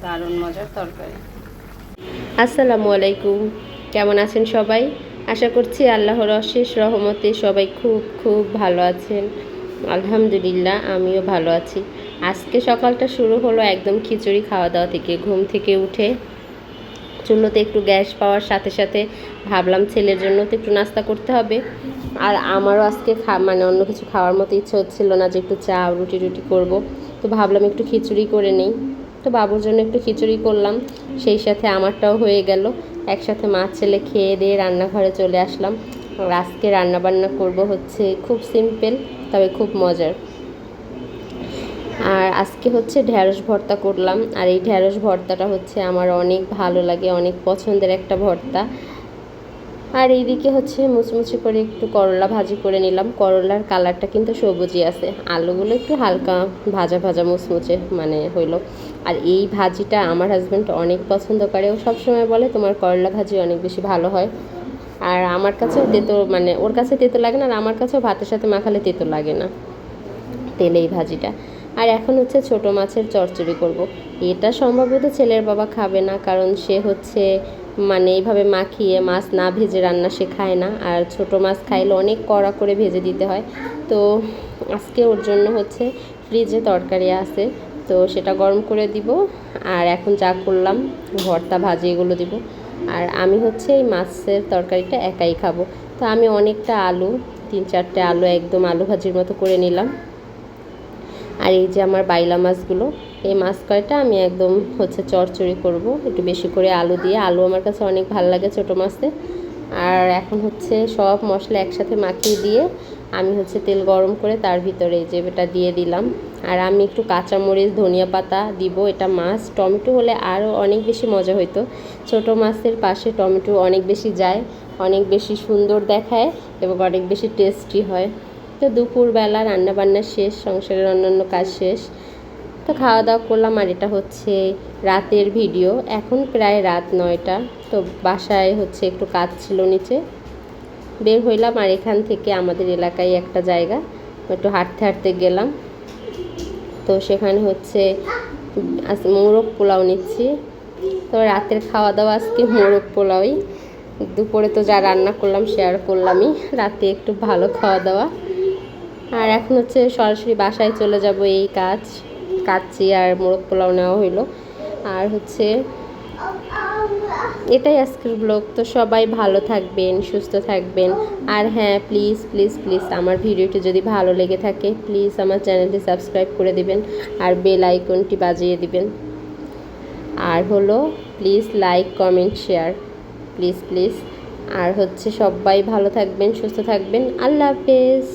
দারুণ মজার তরকারি। আসসালামু আলাইকুম, কেমন আছেন সবাই? আশা করছি আল্লাহর অশেষ রহমতে সবাই খুব খুব ভালো আছেন। আলহামদুলিল্লাহ, আমিও ভালো আছি। আজকে সকালটা শুরু হলো একদম খিচুড়ি খাওয়া দাওয়া থেকে। ঘুম থেকে উঠে চুলোতে একটু গ্যাস পাওয়ার সাথে সাথে ভাবলাম ছেলের জন্য তো একটু নাস্তা করতে হবে। আর আমারও আজকে মানে অন্য কিছু খাওয়ার মতো ইচ্ছে হচ্ছিল না, যে একটু চা রুটি রুটি করব। তো ভাবলাম একটু খিচুড়ি করে নেই। তো বাবুর জন্য একটু খিচুড়ি করলাম, সেই সাথে আমারটাও হয়ে গেল। একসাথে মা ছেলে খেয়ে দিয়ে রান্নাঘরে চলে আসলাম। আর আজকে রান্নাবান্না করব হচ্ছে খুব সিম্পল, তবে খুব মজার। আর আজকে হচ্ছে ঢ্যাঁড়স ভর্তা করলাম। আর এই ঢ্যাঁড়স ভর্তাটা হচ্ছে আমার অনেক ভালো লাগে, অনেক পছন্দের একটা ভর্তা। আর এইদিকে হচ্ছে মুচমুচে করে একটু করলা ভাজি করে নিলাম। করলার কালারটা কিন্তু সবুজই আছে, আলুগুলো একটু হালকা ভাজা ভাজা মুচমুচে মানে হইলো। আর এই ভাজিটা আমার হাজব্যান্ড অনেক পছন্দ করে, ও সবসময় বলে তোমার করলা ভাজি অনেক বেশি ভালো হয়। আর আমার কাছেও তেতো, মানে ওর কাছে তেতো লাগে না, আর আমার কাছেও ভাতের সাথে মাখালে তেতো লাগে না তেলে এই ভাজিটা। আর এখন হচ্ছে ছোট মাছের চচ্চড়ি করব। এটা সম্ভবত ছেলের বাবা খাবে না, কারণ সে হচ্ছে মানে এইভাবে মাখিয়ে মাছ না ভেজে রান্না সে খায় না। আর ছোট মাছ খাইলে অনেক কড়া করে ভেজে দিতে হয়। তো আজকে ওর জন্য হচ্ছে ফ্রিজে তরকারি আছে, তো সেটা গরম করে দিব। আর এখন যা করলাম ভর্তা ভাজি এগুলো দিব। আর আমি হচ্ছে এই মাছের তরকারিটা একাই খাবো। তো আমি অনেকটা আলু, 3-4টে আলু একদম আলু ভাজির মতো করে নিলাম। আর এই যে আমার বাইলা মাছগুলো, এই মাছ কয়টা আমি একদম হচ্ছে চচ্চড়ি করব একটু বেশি করে আলু দিয়ে। আলু আমার কাছে অনেক ভালো লাগে ছোটো মাছে। আর এখন হচ্ছে সব মশলা একসাথে মাখিয়ে দিয়ে আমি হচ্ছে তেল গরম করে তার ভিতরে এই যে এটা দিয়ে দিলাম। আর আমি একটু কাঁচামরিচ ধনিয়া পাতা দিব। এটা মাছ টমেটো হলে আরও অনেক বেশি মজা হইতো। ছোটো মাছের পাশে টমেটো অনেক বেশি যায়, অনেক বেশি সুন্দর দেখায় এবং অনেক বেশি টেস্টি হয়। তো দুপুরবেলা রান্নাবান্না শেষ, সংসারের অন্যান্য কাজ শেষ, তো খাওয়া দাওয়া করলাম। আর এটা হচ্ছে রাতের ভিডিও, এখন প্রায় রাত 9টা। তো বাসায় হচ্ছে একটু কাজ ছিল, নিচে বের হইলাম। আর এখান থেকে আমাদের এলাকায় একটা জায়গা, একটু হাঁটতে হাঁটতে গেলাম। তো সেখানে হচ্ছে আজ মোরগ পোলাও নিচ্ছি। তো রাতের খাওয়া দাওয়া আজকে মোরগ পোলাওই। দুপুরে তো যা রান্না করলাম শেয়ার করলামই, রাতে একটু ভালো খাওয়া দাওয়া। আর এখন হচ্ছে সরাসরি বাসায় চলে যাব, এই কাচ্চি আর মোরগ পোলাও নেওয়া হইলো। আর হচ্ছে এটাই আজকের ব্লগ। তো সবাই ভালো থাকবেন, সুস্থ থাকবেন। আর হ্যাঁ, প্লিজ প্লিজ প্লিজ আমার ভিডিওটি যদি ভালো লেগে থাকে প্লিজ আমার চ্যানেলটি সাবস্ক্রাইব করে দিবেন আর বেল আইকনটি বাজিয়ে দিবেন। আর হলো please like comment share, please please. আর হচ্ছে সবাই ভালো থাকবেন, সুস্থ থাকবেন। আল্লাহ হাফেজ।